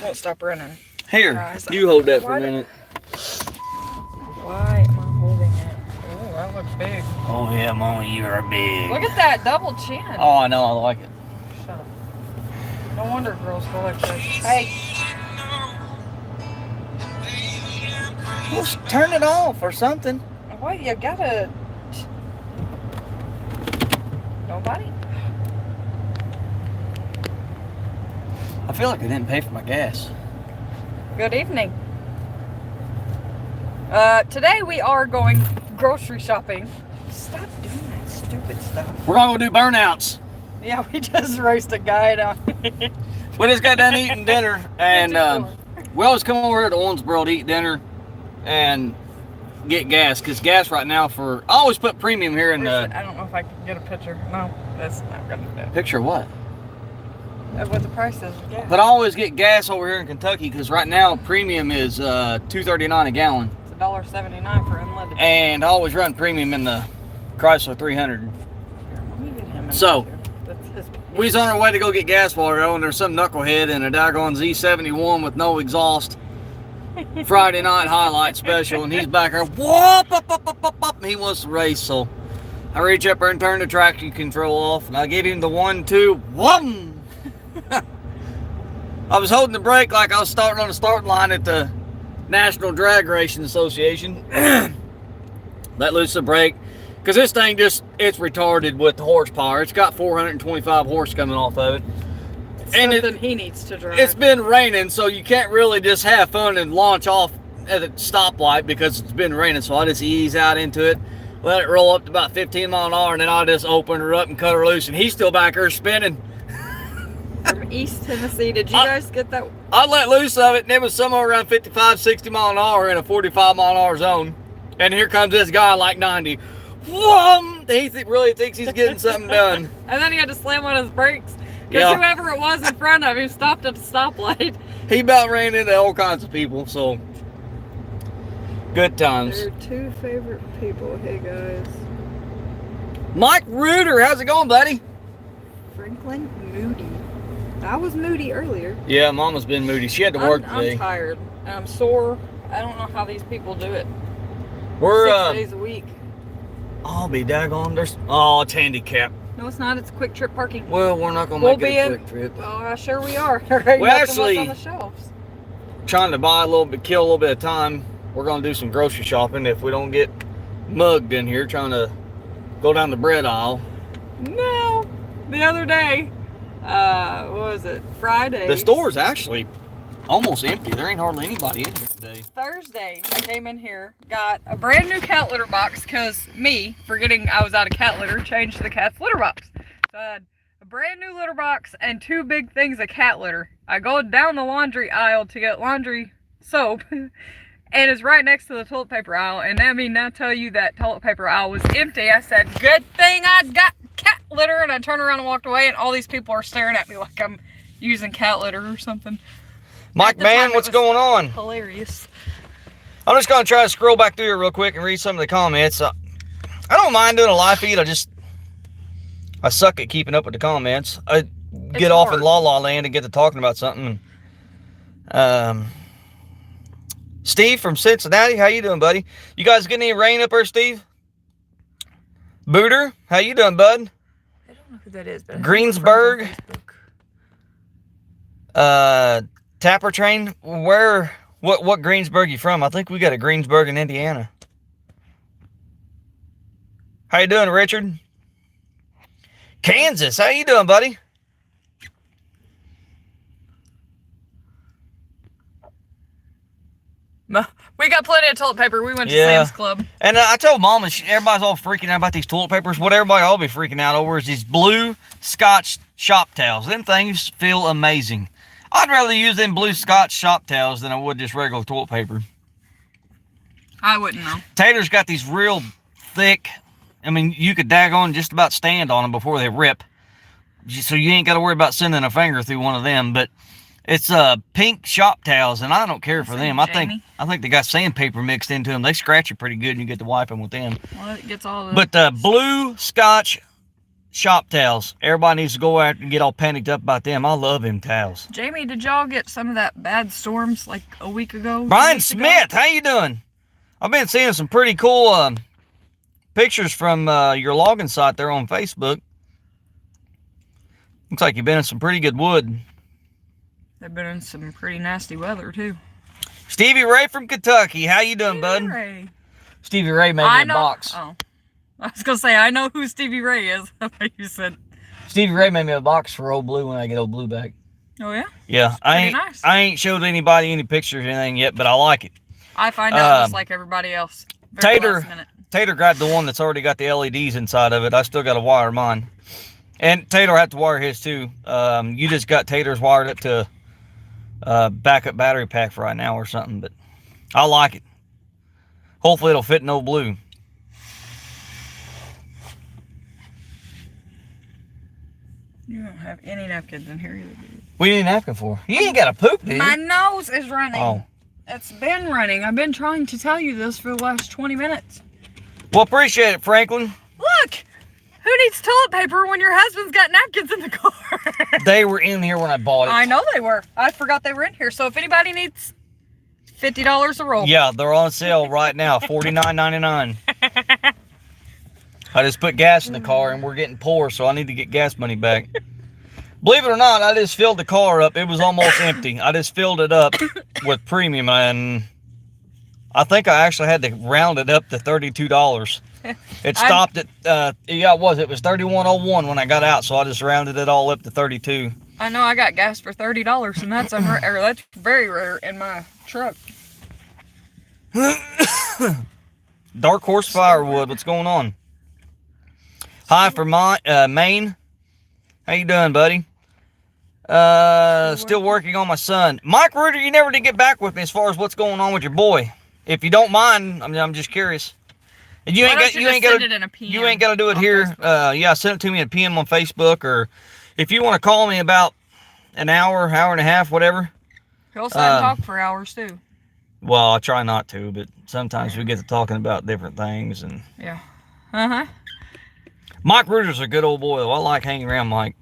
won't stop running. Here, Guys, you hold that for a minute. Why am I holding it? Oh, that looks big. Oh yeah, Mama, you are big. Look at that double chin. Oh, I know, I like it. Shut up. No wonder girls go like this. Hey. Well, turn it off or something. Wait, you gotta... Nobody? I feel like I didn't pay for my gas. Good evening. Today we are going grocery shopping. Stop doing that stupid stuff. We're gonna go do burnouts. Yeah, we just raced a guy down. We just got done eating dinner, and we always come over here to Owensboro to eat dinner and get gas, because gas right now I always put premium here in the... I don't know if I can get a picture. No, that's not gonna do it. Picture what? Of what the price is of gas. But I always get gas over here in Kentucky, because right now premium is $2.39 a gallon. It's $1.79 for unleaded. And I always run premium in the Chrysler 300. So, we was on our way to go get gas water, and there's some knucklehead in a doggone Z71 with no exhaust. Friday night highlight special, and he's back there, whoop, up, up, up, up, up, and he wants to race. So I reach up there and turn the traction control off, and I get him the 1-2, whum! I was holding the brake like I was starting on the starting line at the National Drag Racing Association. Let loose the brake, because this thing it's retarded with the horsepower. It's got 425 horse coming off of it. And he needs to drive. It's been raining, so you can't really just have fun and launch off at a stoplight because it's been raining. So I just ease out into it, let it roll up to about 15 mile an hour, and then I'll just open her up and cut her loose. And he's still back there spinning. From East Tennessee, did you guys get that? I let loose of it, and it was somewhere around 55, 60 mile an hour in a 45 mile an hour zone. And here comes this guy like 90. Whoom! He really thinks he's getting something done. And then he had to slam on his brakes. Because whoever it was in front of him stopped at the stoplight. He about ran into all kinds of people, so good times. They're two favorite people. Hey guys. Mike Reuter, how's it going, buddy? Franklin Moody. I was moody earlier. Yeah, Mama's been moody. She had to work today. I'm tired. I'm sore. I don't know how these people do it. We're 6 days a week. I'll be daggone. Oh, it's handicapped. No, it's not. It's quick trip parking. Well, we're not going to make it a quick trip. Oh, sure we are. We actually on the shelves. Trying to buy kill a little bit of time. We're going to do some grocery shopping if we don't get mugged in here trying to go down the bread aisle. No, the other day, what was it? Friday. The store's actually almost empty. There ain't hardly anybody in here today. Thursday, I came in here, got a brand new cat litter box, because me, forgetting I was out of cat litter, changed the cat's litter box. So I had a brand new litter box and 2 big things of cat litter. I go down the laundry aisle to get laundry soap, and it's right next to the toilet paper aisle, and I mean, now tell you that toilet paper aisle was empty. I said, good thing I got cat litter, and I turned around and walked away, and all these people are staring at me like I'm using cat litter or something. Mike Man, what's going on? Hilarious. I'm just going to try to scroll back through here real quick and read some of the comments. I don't mind doing a live feed. I suck at keeping up with the comments. I get off in La La Land and get to talking about something. Steve from Cincinnati, how you doing, buddy? You guys getting any rain up there, Steve? Booter, how you doing, bud? I don't know who that is, but Greensburg. Tapper Train, what Greensburg you from? I think we got a Greensburg in Indiana. How you doing, Richard? Kansas, how you doing, buddy? We got plenty of toilet paper. We went to Sam's Club. And I told Mama, everybody's all freaking out about these toilet papers. What everybody all be freaking out over is these blue Scotch shop towels. Them things feel amazing. I'd rather use them blue Scotch shop towels than I would just regular toilet paper. I wouldn't know. Taylor's got these real thick, I mean, you could daggone just about stand on them before they rip. So you ain't got to worry about sending a finger through one of them. But it's pink shop towels, and I don't care for them. I think they got sandpaper mixed into them. They scratch you pretty good, and you get to wipe them with them. Well, it gets all the... But blue Scotch shop towels. Everybody needs to go out and get all panicked up about them. I love them towels. Jamie, did y'all get some of that bad storms like a week ago? Brian Smith, how you doing? I've been seeing some pretty cool pictures from your logging site there on Facebook. Looks like you've been in some pretty good wood. They've been in some pretty nasty weather too. Stevie Ray from Kentucky, how you doing, bud? Ray. Stevie Ray made me a box. Oh, I was gonna say I know who Stevie Ray is. I thought you said. Stevie Ray made me a box for Old Blue when I get Old Blue back. Oh yeah. Yeah, Nice. I ain't showed anybody any pictures or anything yet, but I like it. I find out just like everybody else. Tater grabbed the one that's already got the LEDs inside of it. I still got to wire mine, and Tater had to wire his too. You just got Tater's wired up to backup battery pack for right now or something, but I like it. Hopefully it'll fit in Old Blue. You don't have any napkins in here either, do you? What do you need a napkin for? You ain't got a poop, do you? My nose is running. Oh. It's been running. I've been trying to tell you this for the last 20 minutes. Well, appreciate it, Franklin. Look! Who needs toilet paper when your husband's got napkins in the car? They were in here when I bought it. I know they were. I forgot they were in here. So if anybody needs $50 a roll. Yeah, they're on sale right now, $49.99. I just put gas in the car and we're getting poor, so I need to get gas money back. Believe it or not, I just filled the car up. It was almost empty. I just filled it up with premium, and I think I actually had to round it up to $32. It stopped at, yeah, it was $31.01 when I got out, so I just rounded it all up to $32. I know I got gas for $30, and that's that's very rare in my truck. Dark Horse Firewood, what's going on? Hi from Maine. How you doing, buddy? Still working on my son. Mike Reuter, you never did get back with me as far as what's going on with your boy. If you don't mind, I'm just curious. And you ain't got to do it here. Yeah, send it to me at PM on Facebook, or if you want to call me about an hour and a half, whatever. He'll sit and talk for hours too. Well, I try not to, but sometimes we get to talking about different things and. Yeah. Uh-huh. Mike Reuter's a good old boy, though. I like hanging around Mike.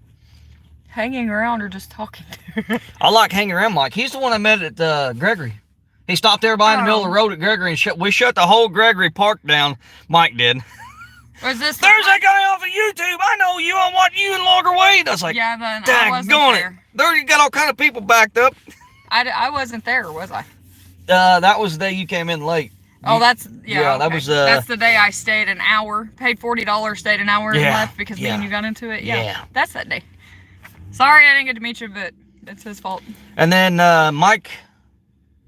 Hanging around or just talking to? I like hanging around Mike. He's the one I met at Gregory. He stopped everybody in the middle of the road at Gregory and we shut the whole Gregory Park down. Mike did. Was this There's that guy off of YouTube. I know you. I want you and Logger Wade. I was like, yeah, then I wasn't there. There you got all kind of people backed up. I wasn't there, was I? That was the day you came in late. Oh, that's, yeah, okay. that was, that's the day I stayed an hour, paid $40, stayed an hour and left because me and you got into it. Yeah. That's that day. Sorry I didn't get to meet you, but it's his fault. And then Mike,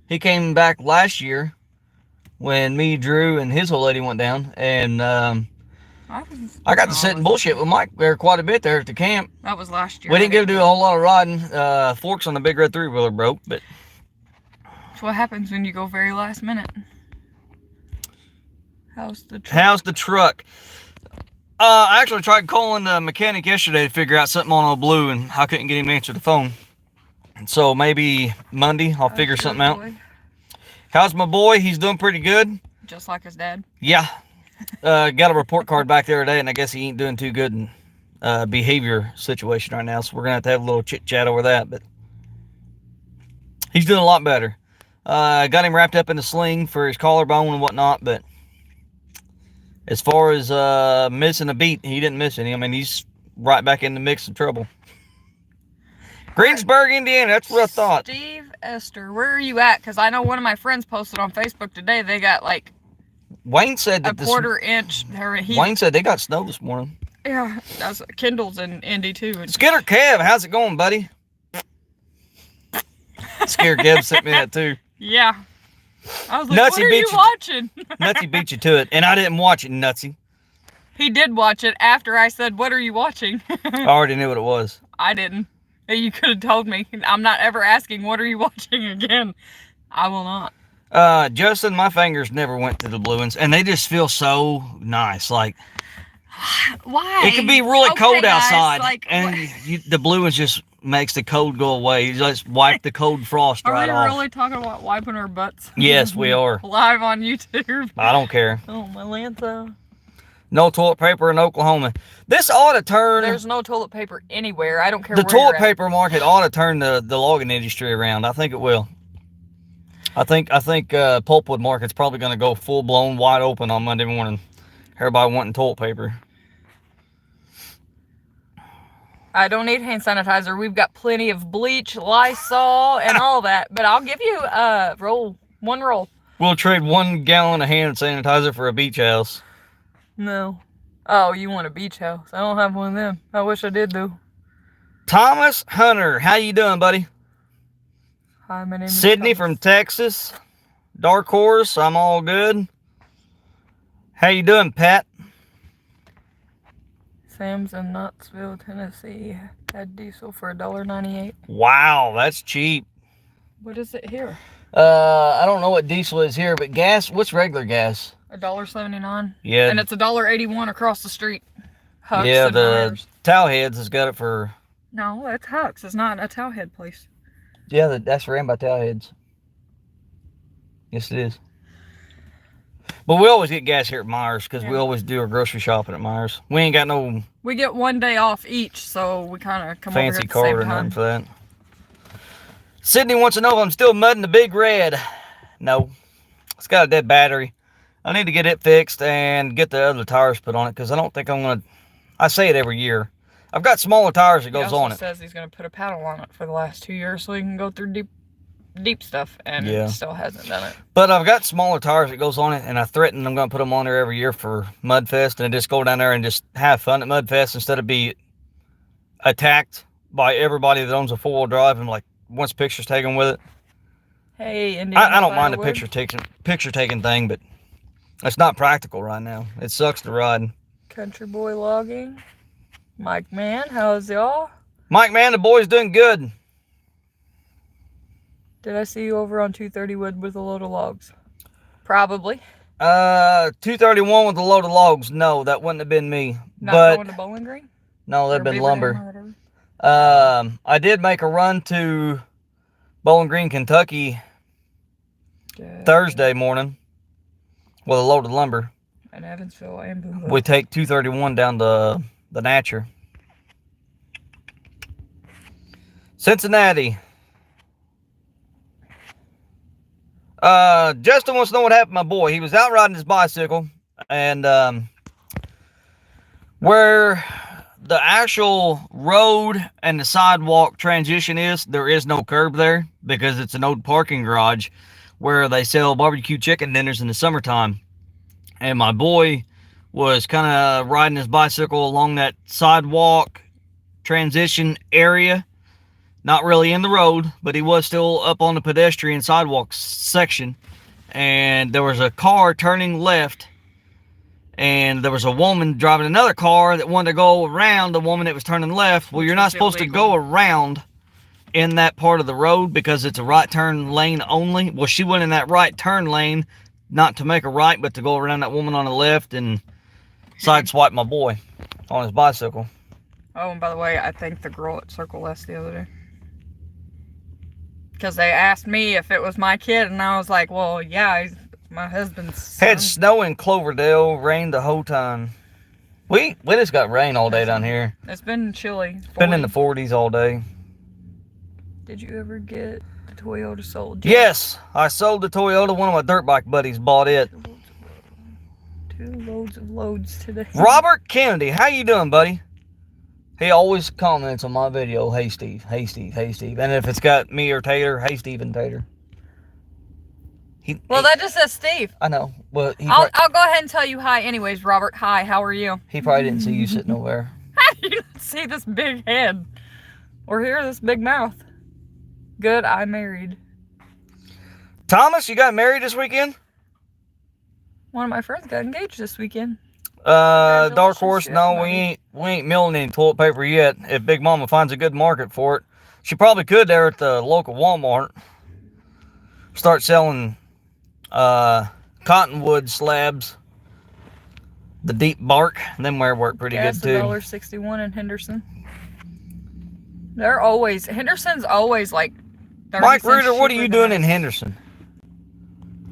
he came back last year when me, Drew, and his old lady went down, and I got to sit and bullshit with Mike there quite a bit there at the camp. That was last year. We didn't get to do a whole lot of riding. Forks on the big red three-wheeler broke, but that's what happens when you go very last minute. How's the truck? How's the truck? I actually tried calling the mechanic yesterday to figure out something on Old Blue, and I couldn't get him to answer the phone. So maybe Monday I'll figure something out. How's my boy? He's doing pretty good. Just like his dad? Yeah. Got a report card back there today, and I guess he ain't doing too good in behavior situation right now, so we're going to have a little chit-chat over that, but he's doing a lot better. Got him wrapped up in a sling for his collarbone and whatnot, but as far as missing a beat, he didn't miss any. I mean, he's right back in the mix of trouble. Greensburg, Indiana, that's what I thought. Steve Esther, where are you at? Because I know one of my friends posted on Facebook today, they got like Wayne said that a quarter inch. Wayne said they got snow this morning. Yeah, that's Kendall's in Indy too. Skinner Kev, how's it going, buddy? Scared Kev sent me that too. Yeah. I was like, Nutsy, what are you watching? Nutsy beat you to it, and I didn't watch it, Nutsy. He did watch it after I said, what are you watching? I already knew what it was. I didn't. You could have told me. I'm not ever asking, what are you watching again? I will not. Justin, my fingers never went to the blue ones, and they just feel so nice. Like, why? It could be really cold guys, outside, like, and the blue ones just makes the cold go away. You just wipe the cold frost right off. Are we really talking about wiping our butts? Yes, we are. Live on YouTube. I don't care. Oh, my Lanta. No toilet paper in Oklahoma. This ought to turn... There's no toilet paper anywhere. I don't care the where toilet you're at. paper market ought to turn the logging industry around. I think it will. I think pulpwood market's probably going to go full-blown wide open on Monday morning. Everybody wanting toilet paper. I don't need hand sanitizer. We've got plenty of bleach, Lysol, and all that. But I'll give you one roll. We'll trade 1 gallon of hand sanitizer for a beach house. No. Oh, you want a beach house? I don't have one of them. I wish I did, though. Thomas Hunter, how you doing, buddy? Hi, my name is Sydney Thomas. from Texas. Dark Horse, I'm all good. How you doing, Pat? Sam's in Knoxville, Tennessee. Had diesel for $1.98. Wow, that's cheap. What is it here? I don't know what diesel is here, but gas, what's regular gas? $1.79. Yeah. And it's $1.81 across the street. Huck's Yeah, and the Myers. Towheads has got it for... No, it's Huck's. It's not a Towhead place. Yeah, that's ran by Towheads. Yes, it is. But we always get gas here at Myers because we always do our grocery shopping at Myers. We ain't got no We get 1 day off each, so we kind of come over here fancy at the same card or time. nothing for that. Sydney wants to know if I'm still mudding the Big Red. No. It's got a dead battery. I need to get it fixed and get the other tires put on it because I don't think I'm going to... I say it every year. I've got smaller tires that goes on it. He says he's going to put a paddle on it for the last 2 years so he can go through deep stuff, and he still hasn't done it. But I've got smaller tires that goes on it, and I threaten I'm going to put them on there every year for Mudfest, and just go down there and just have fun at Mudfest instead of be attacked by everybody that owns a 4-wheel drive and like wants pictures taken with it. Hey, I don't mind the picture taking thing, but it's not practical right now. It sucks to ride. Country Boy Logging. Mike Man, how's y'all? Mike Man, the boy's doing good. Did I see you over on 230 Wood with a load of logs? Probably. 231 with a load of logs. No, that wouldn't have been me. Not going to Bowling Green? No, that'd Or been Beaver lumber. Dam or whatever? I did make a run to Bowling Green, Kentucky Thursday morning with a load of lumber. And Evansville and Boonville. We take 231 down to the Natcher. Cincinnati. Justin wants to know what happened to my boy. He was out riding his bicycle, and where the actual road and the sidewalk transition is, there is no curb there because it's an old parking garage where they sell barbecue chicken dinners in the summertime. And my boy was kind of riding his bicycle along that sidewalk transition area. Not really in the road, but he was still up on the pedestrian sidewalk section. And there was a car turning left. And there was a woman driving another car that wanted to go around the woman that was turning left. Well, you're not supposed to go around in that part of the road because it's a right turn lane only. Well, she went in that right turn lane, not to make a right, but to go around that woman on the left and sideswipe my boy on his bicycle. Oh, and by the way, I thanked the girl at Circle S the other day. Because they asked me if it was my kid, and I was like, well, yeah, he's my husband's son. Had snow in Cloverdale, rained the whole time. We just got rain all day down here. It's been chilly. It's been in the 40s all day. Did you ever get the Toyota sold? Yes, I sold the Toyota. One of my dirt bike buddies bought it. 2 loads of loads today. Robert Kennedy, how you doing, buddy? He always comments on my video, hey Steve, hey Steve, hey Steve. And if it's got me or Tater, hey Steve and Tater. Well, that just says Steve. I know, but I'll go ahead and tell you hi anyways, Robert. Hi, how are you? He probably didn't see you sitting over there. How do you not see this big head? Or hear this big mouth? Good, I'm married. Thomas, you got married this weekend? One of my friends got engaged this weekend. Dark Horse, no, we ain't milling any toilet paper yet. If Big Mama finds a good market for it, she probably could there at the local Walmart. Start selling cottonwood slabs, the deep bark. Them work pretty good too. $1.61 in Henderson. Henderson's always like 30 Mike cents Reuter, what are cheaper you than doing us. in Henderson?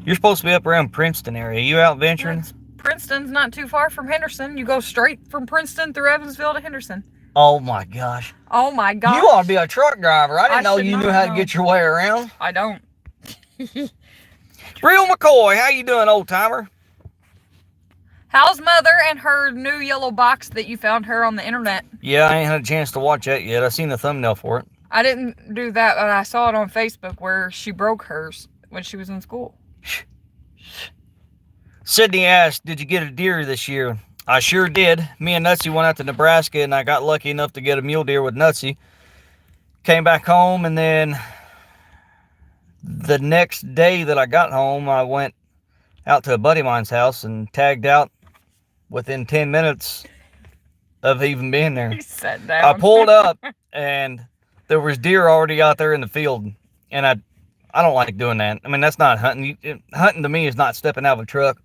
You're supposed to be up around Princeton area. You out venturing? It's Princeton's not too far from Henderson. You go straight from Princeton through Evansville to Henderson. Oh my gosh. Oh my gosh. You ought to be a truck driver. I didn't know should you not knew how to know. get your way around. I don't. Real McCoy, how you doing, old timer? How's Mother and her new yellow box that you found her on the internet? Yeah, I ain't had a chance to watch that yet. I seen the thumbnail for it. I didn't do that, but I saw it on Facebook where she broke hers when she was in school. Sydney asked, did you get a deer this year? I sure did. Me and Nutsy went out to Nebraska, and I got lucky enough to get a mule deer with Nutsy. Came back home, and then the next day that I got home, I went out to a buddy of mine's house and tagged out within 10 minutes of even being there. He sat down. I pulled up, and there was deer already out there in the field, and I don't like doing that. I mean, that's not hunting. Hunting to me is not stepping out of a truck.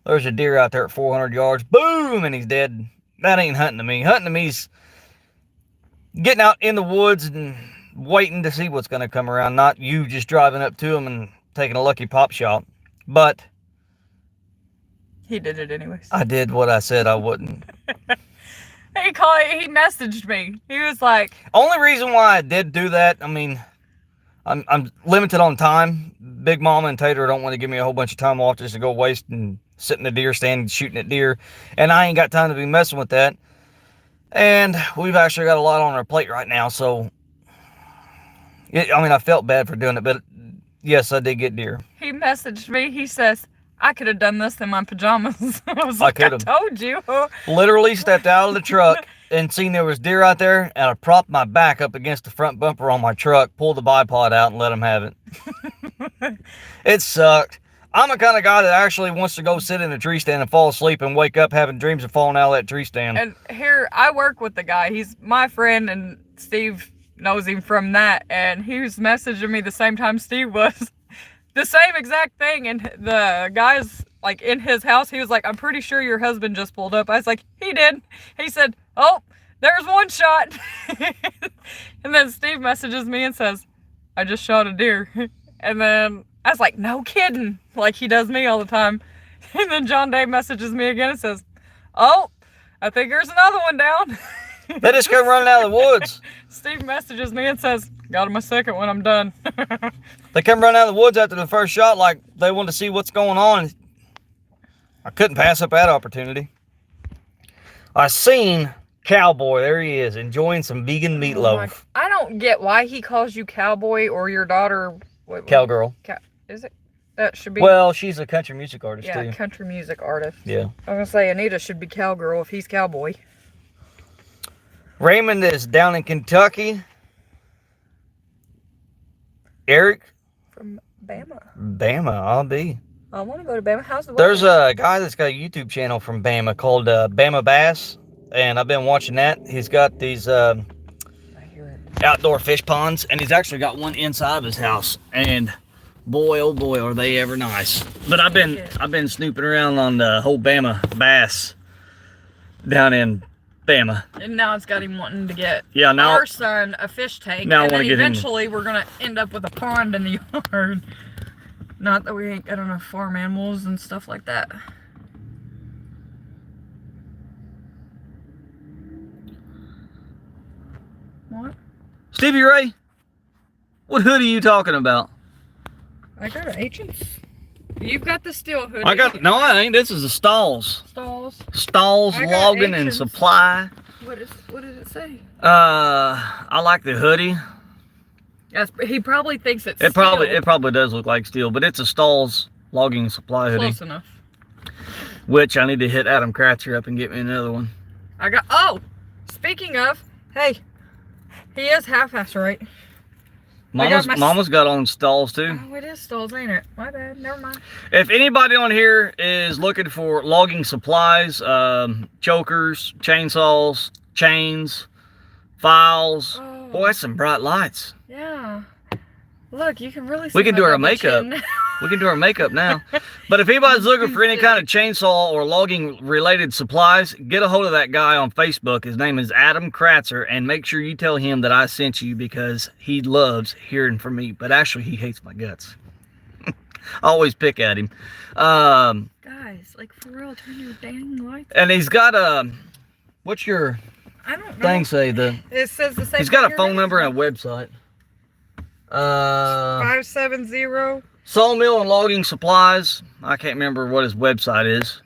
There's a deer out there at 400 yards, boom, and he's dead. That ain't hunting to me. Hunting to me is getting out in the woods and waiting to see what's going to come around, not you just driving up to him and taking a lucky pop shot. But he did it anyways. I did what I said I wouldn't. He messaged me. He was like, only reason why I did do that, I mean, I'm limited on time. Big Mama and Tater don't want to give me a whole bunch of time off just to go waste and sit in the deer stand shooting at deer. And I ain't got time to be messing with that. And we've actually got a lot on our plate right now. So, I felt bad for doing it. But yes, I did get deer. He messaged me. He says, I could have done this in my pajamas. I was like, I told you. Literally stepped out of the truck and seen there was deer out there, and I propped my back up against the front bumper on my truck, pulled the bipod out, and let him have it. It sucked. I'm the kind of guy that actually wants to go sit in a tree stand and fall asleep and wake up having dreams of falling out of that tree stand. And here, I work with the guy. He's my friend, and Steve knows him from that, and he was messaging me the same time Steve was. The same exact thing, and the guy's like in his house. He was like, I'm pretty sure your husband just pulled up. I was like, he did. He said, oh, there's one shot. And then Steve messages me and says, I just shot a deer. And then I was like, no kidding, like he does me all the time. And then John Day messages me again and says, oh, I think there's another one down. They just come running out of the woods. Steve messages me and says, got him a second when I'm done. They come running out of the woods after the first shot like they wanted to see what's going on. I couldn't pass up that opportunity. I seen Cowboy. There he is, enjoying some vegan meatloaf. I don't get why he calls you Cowboy or your daughter... Cowgirl. Is it? That should be... Well, she's a country music artist, too. Yeah, country music artist. Yeah. I was going to say, Anita should be Cowgirl if he's Cowboy. Raymond is down in Kentucky. Eric? From Bama. Bama, I'll be. I want to go to Bama. How's the weather? There's a guy that's got a YouTube channel from Bama called Bama Bass, and I've been watching that. He's got these outdoor fish ponds, and he's actually got one inside of his house. And boy, oh boy, are they ever nice! But I've been snooping around on the whole Bama Bass down in Bama. And now it's got him wanting to get now our son a fish tank. Now and I want then to get him. eventually we're going to end up with a pond in the yard. Not that we ain't got enough farm animals and stuff like that. What? Stevie Ray, what hoodie are you talking about? I got an agents. You've got the steel hoodie. No, I ain't. This is the Stalls. Stalls I got Logging and agents. Supply. What did it say? I like the hoodie. Yes, he probably thinks it's It steel. probably does look like steel, but it's a Stalls Logging and Supply hoodie. Close enough. Which I need to hit Adam Kratzer up and get me another one. Speaking of, hey, he is half-ass right. Mama's got on Stalls too. Oh, it is Stalls, ain't it? My bad, never mind. If anybody on here is looking for logging supplies, chokers, chainsaws, chains, files, boy, that's some bright lights. Yeah. Look, you can really see We can do my our double makeup. chin. We can do our makeup now. But if anybody's looking for any kind of chainsaw or logging related supplies, get a hold of that guy on Facebook. His name is Adam Kratzer, and make sure you tell him that I sent you because he loves hearing from me. But actually, he hates my guts. I always pick at him. Guys, like for real, turn your dang lights. And he's got what's your I don't know. thing say? It says the same. He's got a phone number and a website. 570. Sawmill and Logging Supplies. I can't remember what his website is.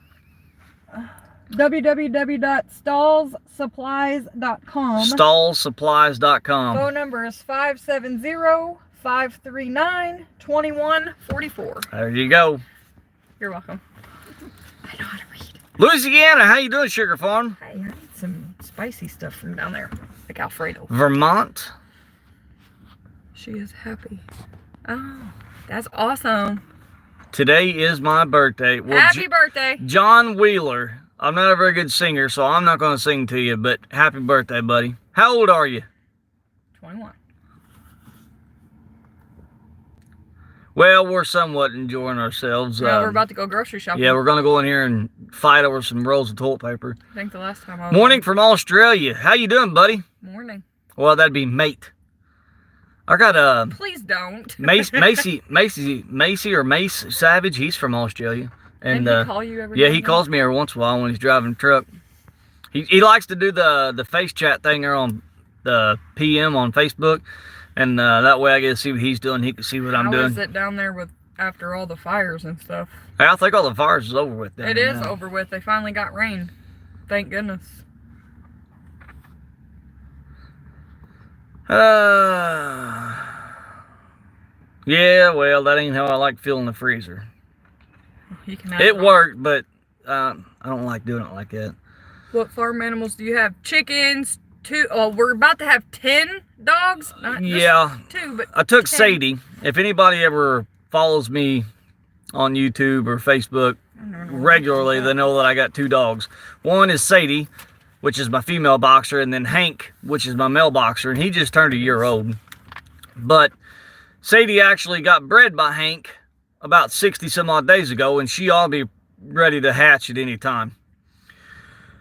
www.stallsupplies.com. Stallsupplies.com. Phone number is 570-539-2144. There you go. You're welcome. I know how to read. Louisiana, how you doing, Sugar Farm? Hey, I need some spicy stuff from down there, like Alfredo. Vermont. She is happy. Oh, that's awesome. Today is my birthday. Well, Happy birthday. John Wheeler. I'm not a very good singer, so I'm not going to sing to you, but happy birthday, buddy. How old are you? 21. Well, we're somewhat enjoying ourselves. Now we're about to go grocery shopping. Yeah, we're going to go in here and fight over some rolls of toilet paper. I think the last time I was Morning from Australia. How you doing, buddy? Morning. Well, that'd be mate. I got Please don't. Mace or Mace Savage. He's from Australia. And he call you every yeah, now he and calls me every once in a while when he's driving the truck. He likes to do the face chat thing there on the PM on Facebook, and that way I get to see what he's doing. He can see what I'm doing. How is it down there with after all the fires and stuff? I think all the fires is over with. It is over with. They finally got rain. Thank goodness. Yeah, well, that ain't how I like feeling the freezer. You can It worked, but I don't like doing it like that. What farm animals do you have? Chickens? 2? Oh, we're about to have 10 dogs. Not Yeah, 2, but I took 10. Sadie. If anybody ever follows me on YouTube or Facebook regularly, they know that I got 2 dogs. One is Sadie, which is my female boxer, and then Hank, which is my male boxer, and he just turned a year old. But Sadie actually got bred by Hank about 60 some odd days ago, and she ought to be ready to hatch at any time.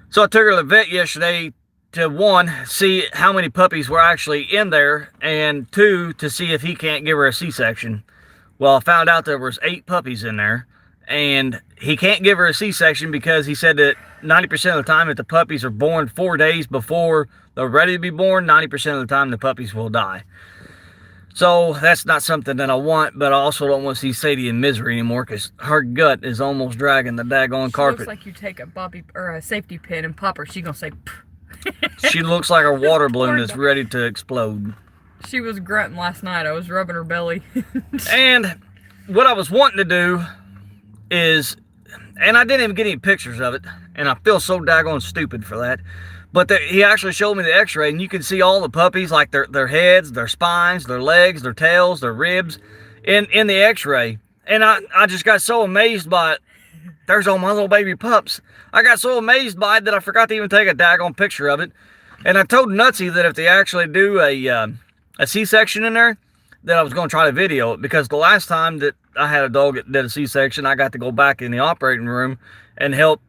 So I took her to the vet yesterday to 1, see how many puppies were actually in there, and 2, to see if he can't give her a C-section. Well, I found out there was 8 puppies in there, and he can't give her a C-section because he said that 90% of the time, if the puppies are born 4 days before they're ready to be born, 90% of the time the puppies will die. So that's not something that I want, but I also don't want to see Sadie in misery anymore because her gut is almost dragging the daggone carpet. Looks like you take a bobby or a safety pin and pop her. She's gonna say. She looks like a water balloon that's ready to explode. She was grunting last night. I was rubbing her belly. And what I was wanting to do is, and I didn't even get any pictures of it, and I feel so daggone stupid for that. But he actually showed me the x-ray, and you can see all the puppies, like their heads, their spines, their legs, their tails, their ribs, in the x-ray. And I just got so amazed by it. There's all my little baby pups. I got so amazed by it that I forgot to even take a daggone picture of it. And I told Nutsy that if they actually do a C-section in there, that I was going to try to video it. Because the last time that I had a dog that did a C-section, I got to go back in the operating room and help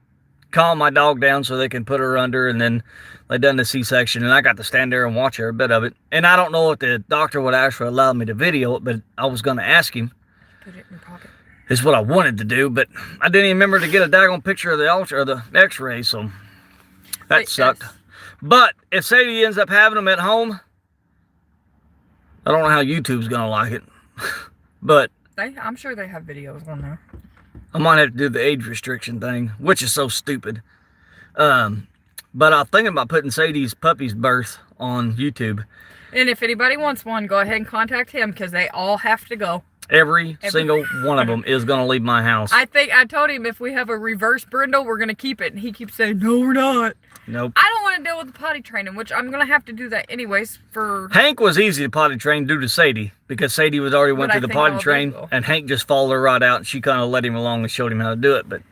calm my dog down so they can put her under, and then they done the C-section, and I got to stand there and watch every bit of it. And I don't know if the doctor would actually allow me to video it, but I was going to ask him. Put it in your pocket. Is what I wanted to do, but I didn't even remember to get a daggone picture of the ultra or the x-ray, so that sucked. Yes. But if Sadie ends up having them at home, I don't know how YouTube's going to like it, but I'm sure they have videos on there. I might have to do the age restriction thing, which is so stupid. But I'm thinking about putting Sadie's puppy's birth on YouTube. And if anybody wants one, go ahead and contact him because they all have to go. Every single one of them is going to leave my house. I told him if we have a reverse brindle, we're going to keep it. And he keeps saying, no, we're not. Nope. I don't want to deal with the potty training, which I'm going to have to do that anyways for... Hank was easy to potty train due to Sadie, because Sadie was already went through the potty train, and Hank just followed her right out, and she kind of led him along and showed him how to do it. But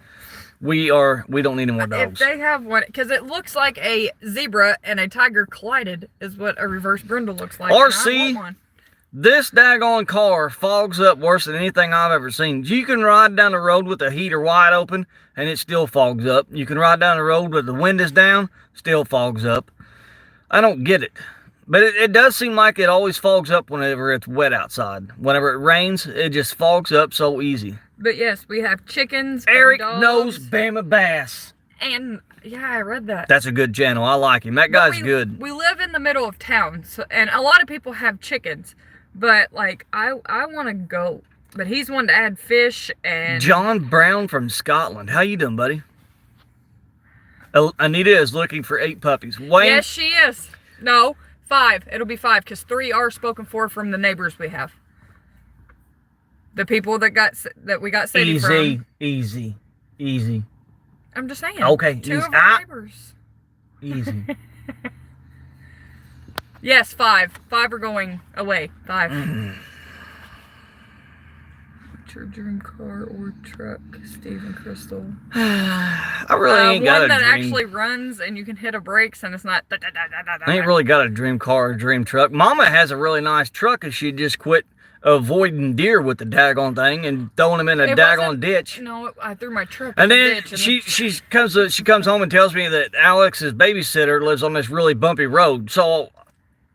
we don't need any more dogs. If they have one, because it looks like a zebra and a tiger collided is what a reverse brindle looks like. Or see, this daggone car fogs up worse than anything I've ever seen. You can ride down the road with the heater wide open, and it still fogs up. You can ride down the road with the windows down, still fogs up. I don't get it. But it does seem like it always fogs up whenever it's wet outside. Whenever it rains, it just fogs up so easy. But yes, we have chickens. Eric dogs, knows Bama Bass. And yeah, I read that. That's a good channel. I like him. That guy's good. We live in the middle of town, so, and a lot of people have chickens. But like, I want to goat. But he's wanting to add fish and... John Brown from Scotland. How you doing, buddy? Anita is looking for 8 puppies. Wayne? Yes, she is. No, 5. It'll be 5 because 3 are spoken for from the neighbors we have. The people that we got Sadie from. Easy. I'm just saying. Okay. 2 of our neighbors. Easy. Yes, 5. 5 are going away. 5. What's your dream car or truck, Steve and Crystal? I really ain't got a dream. One that actually runs and you can hit a brakes and it's not. I ain't really got a dream car or dream truck. Mama has a really nice truck and she just quit avoiding deer with the daggone thing and throwing them in a daggone ditch. No, I threw my truck and in then the ditch. she comes home and tells me that Alex's babysitter lives on this really bumpy road. So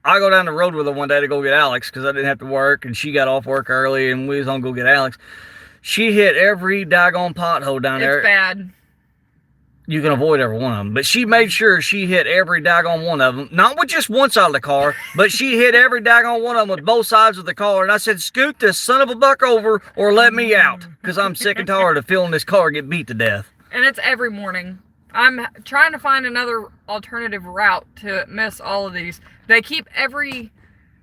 I go down the road with her one day to go get Alex because I didn't have to work and she got off work early and we was on to go get Alex. She hit every daggone pothole down there. It's bad. You can avoid every one of them. But she made sure she hit every daggone one of them. Not with just one side of the car, but she hit every daggone one of them with both sides of the car. And I said, scoot this son of a buck over or let me out. Because I'm sick and tired of feeling this car get beat to death. And it's every morning. I'm trying to find another alternative route to miss all of these. They keep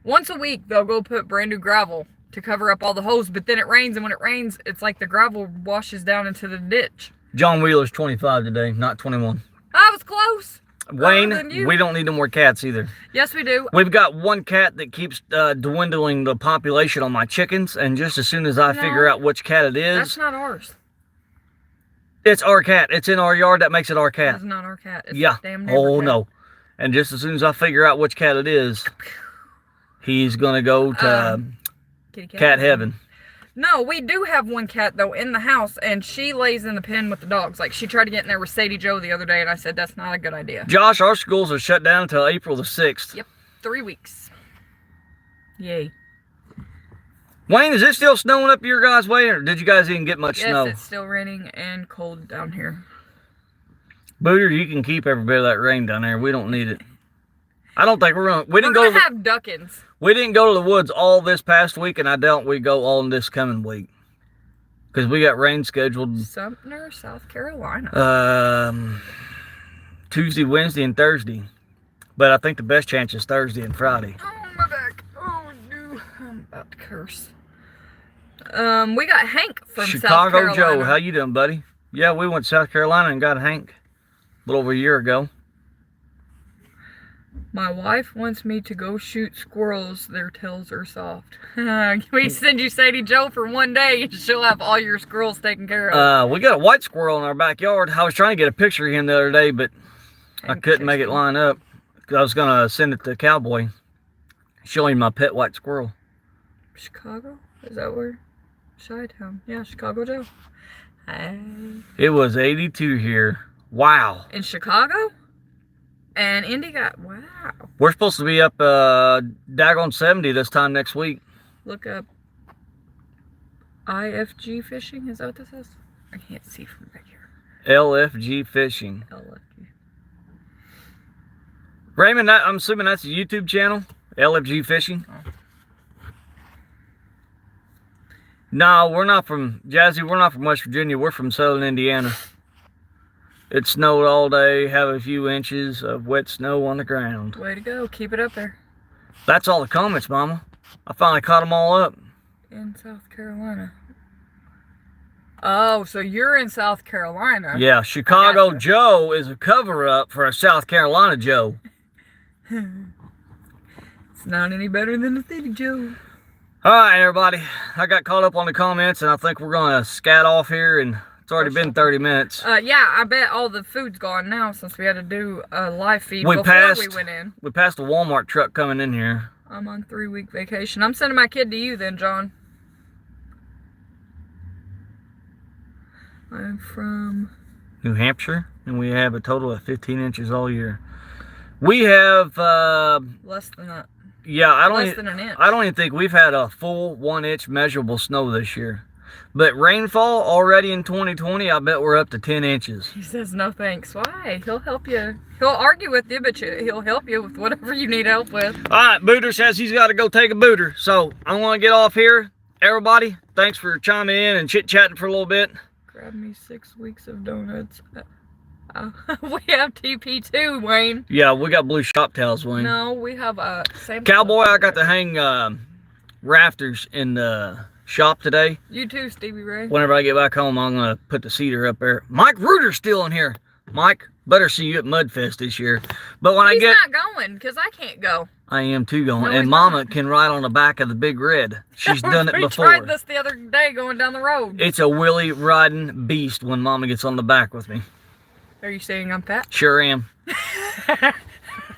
once a week, they'll go put brand new gravel to cover up all the holes. But then it rains. And when it rains, it's like the gravel washes down into the ditch. John Wheeler's 25 today, not 21. I was close. Wayne, we don't need no more cats either. Yes, we do. We've got one cat that keeps dwindling the population on my chickens, and just as soon as I figure out which cat it is... That's not ours. It's our cat. It's in our yard. That makes it our cat. That's not our cat. It's damn oh, cat. No. And just as soon as I figure out which cat it is, he's going to go to cat heaven. No, we do have one cat, though, in the house, and she lays in the pen with the dogs. Like, she tried to get in there with Sadie Joe the other day, and I said, that's not a good idea. Josh, our schools are shut down until April the 6th. Yep, 3 weeks. Yay. Wayne, is it still snowing up your guys' way, or did you guys even get much snow? Yes, it's still raining and cold down here. Booter, you can keep every bit of that rain down there. We don't need it. I don't think we're going to... We're going to have duckins. We didn't go to the woods all this past week, and I doubt we go all this coming week. Because we got rain scheduled... Sumter, South Carolina. Tuesday, Wednesday, and Thursday. But I think the best chance is Thursday and Friday. Oh, my back. Oh, no. I'm about to curse. We got Hank from South Carolina. Chicago Joe, how you doing, buddy? Yeah, we went to South Carolina and got Hank a little over a year ago. My wife wants me to go shoot squirrels. Their tails are soft. We send you Sadie Joe for one day and she'll have all your squirrels taken care of. We got a white squirrel in our backyard. I was trying to get a picture of him the other day, but I couldn't make it line up. I was going to send it to Cowboy. Show him my pet white squirrel. Chicago? Is that where? Chi-town. Yeah, Chicago Joe. Hey. It was 82 here. Wow. In Chicago? And Indy got, wow. We're supposed to be up daggone 70 this time next week. Look up IFG fishing. Is that what this is? I can't see from back here. LFG fishing. LFG. Raymond, I'm assuming that's a YouTube channel? LFG fishing? Oh. No, we're not from, Jazzy, we're not from West Virginia. We're from Southern Indiana. It snowed all day, have a few inches of wet snow on the ground. Way to go. Keep it up there. That's all the comments, Mama. I finally caught them all up. In South Carolina. Oh, so you're in South Carolina. Yeah, Chicago Joe is a cover-up for a South Carolina Joe. It's not any better than the City Joe. All right, everybody. I got caught up on the comments, and I think we're going to scat off here, and it's already been 30 minutes. Yeah, I bet all the food's gone now since we had to do a live feed before we went in. We passed a Walmart truck coming in here. I'm on 3-week vacation. I'm sending my kid to you then, John. I'm from New Hampshire, and we have a total of 15 inches all year. We have less than that. Yeah, less than an inch. I don't even think we've had a full 1 inch measurable snow this year. But rainfall already in 2020, I bet we're up to 10 inches. He says no thanks. Why? He'll help you. He'll argue with you, but he'll help you with whatever you need help with. All right, Booter says he's got to go take a booter. So I'm going to get off here. Everybody, thanks for chiming in and chit-chatting for a little bit. Grab me 6 weeks of donuts. We have TP too, Wayne. Yeah, we got blue shop towels, Wayne. No, we have a Cowboy. I got to hang rafters in the shop today. You too, Stevie Ray. Whenever I get back home, I'm gonna put the cedar up there. Mike Reuter's still in here. Mike, better see you at Mudfest this year. But when He's not going because I can't go. I am too going, No, and Mama can ride on the back of the Big Red. She's done it before. We tried this the other day going down the road. It's a willy riding beast when Mama gets on the back with me. Are you saying I'm fat? Sure am.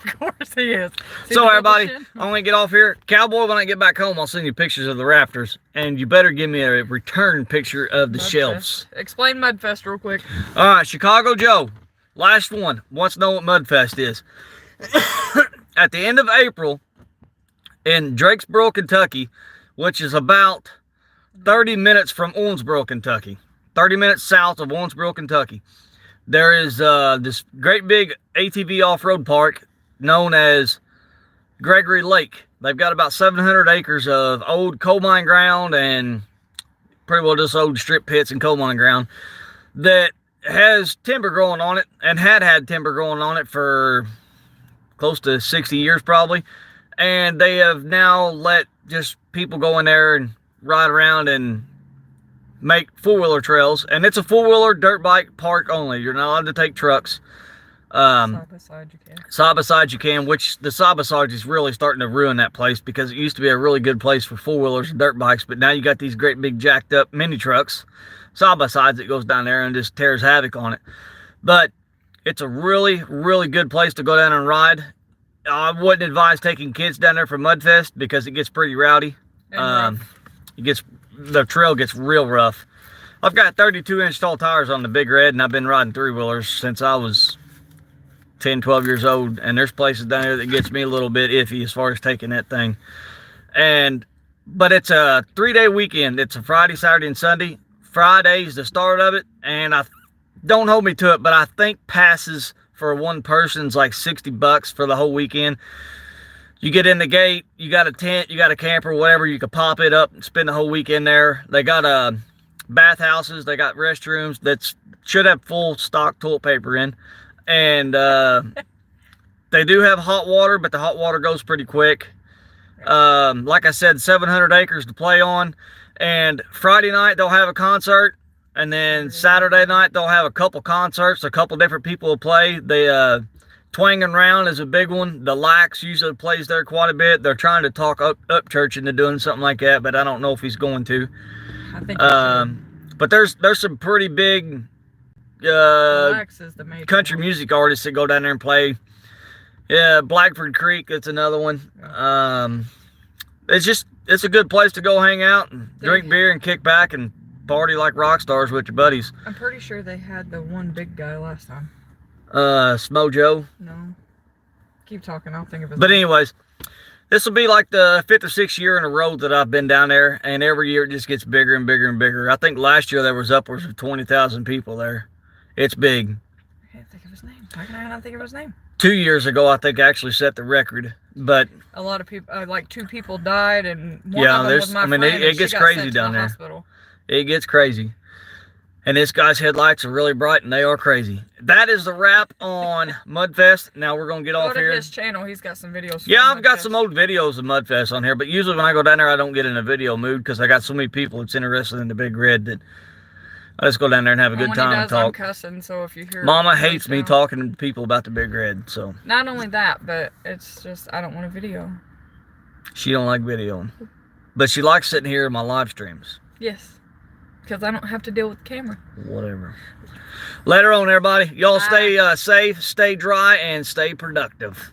Of course he is. So everybody, I'm gonna get off here. Cowboy, when I get back home, I'll send you pictures of the rafters, and you better give me a return picture of the shelves. Explain Mudfest real quick. All right, Chicago Joe, last one wants to know what Mudfest is. At the end of April, in Drakesboro, Kentucky, which is about 30 minutes from Owensboro, Kentucky, 30 minutes south of Owensboro, Kentucky, there is this great big ATV off-road park known as Gregory Lake. They've got about 700 acres of old coal mine ground and pretty well just old strip pits and coal mine ground that has timber growing on it and had timber growing on it for close to 60 years probably. And they have now let just people go in there and ride around and make four-wheeler trails. And it's a four-wheeler dirt bike park only. You're not allowed to take trucks. Side by side you can. Side by side you can, which the side by side is really starting to ruin that place because it used to be a really good place for four-wheelers and dirt bikes, but now you got these great big jacked up mini trucks, side by sides that goes down there and just tears havoc on it. But it's a really, really good place to go down and ride. I wouldn't advise taking kids down there for Mudfest because it gets pretty rowdy. The trail gets real rough. I've got 32-inch tall tires on the Big Red, and I've been riding three-wheelers since I was 10, 12 years old, and there's places down there that gets me a little bit iffy as far as taking that thing. But it's a 3-day weekend. It's a Friday, Saturday, and Sunday. Friday's the start of it, and don't hold me to it, but I think passes for one person's like $60 for the whole weekend. You get in the gate, you got a tent, you got a camper, whatever, you could pop it up and spend the whole weekend there. They got bathhouses, they got restrooms that should have full stock toilet paper in. And they do have hot water, but the hot water goes pretty quick. Like I said, 700 acres to play on. And Friday night they'll have a concert, and then Saturday night they'll have a couple concerts. A couple different people will play. The Twangin' Round is a big one. The Lax usually plays there quite a bit. They're trying to talk Upchurch into doing something like that, but I don't know if he's going to. I think but there's some pretty big country music artists that go down there and play. Yeah, Blackford Creek, that's another one. It's a good place to go hang out and drink beer and kick back and party like rock stars with your buddies. I'm pretty sure they had the one big guy last time. Smojo. No. Keep talking, I'll think of it. But anyways, this will be like the 5th or 6th year in a row that I've been down there, and every year it just gets bigger and bigger and bigger. I think last year there was upwards of 20,000 people there. It's big. I can't think of his name. How can I not think of his name? 2 years ago, I think, actually set the record. But a lot of people, like 2 people died, and one yeah, of them was my friend, it gets crazy down there. Hospital. It gets crazy. And this guy's headlights are really bright, and they are crazy. That is the wrap on Mudfest. Now we're going to get off here. Go to his channel. He's got some videos. Yeah, I've got some old videos of Mudfest on here, but usually when I go down there, I don't get in a video mood because I got so many people that's interested in the Big Red that I just go down there and have a good time and talk. I'm cussing, so if you hear Mama hates me talking to people about the Big Red, so. Not only that, but it's just I don't want a video. She don't like videoing. But she likes sitting here in my live streams. Yes. Because I don't have to deal with the camera. Whatever. Later on, everybody. Y'all stay safe, stay dry, and stay productive.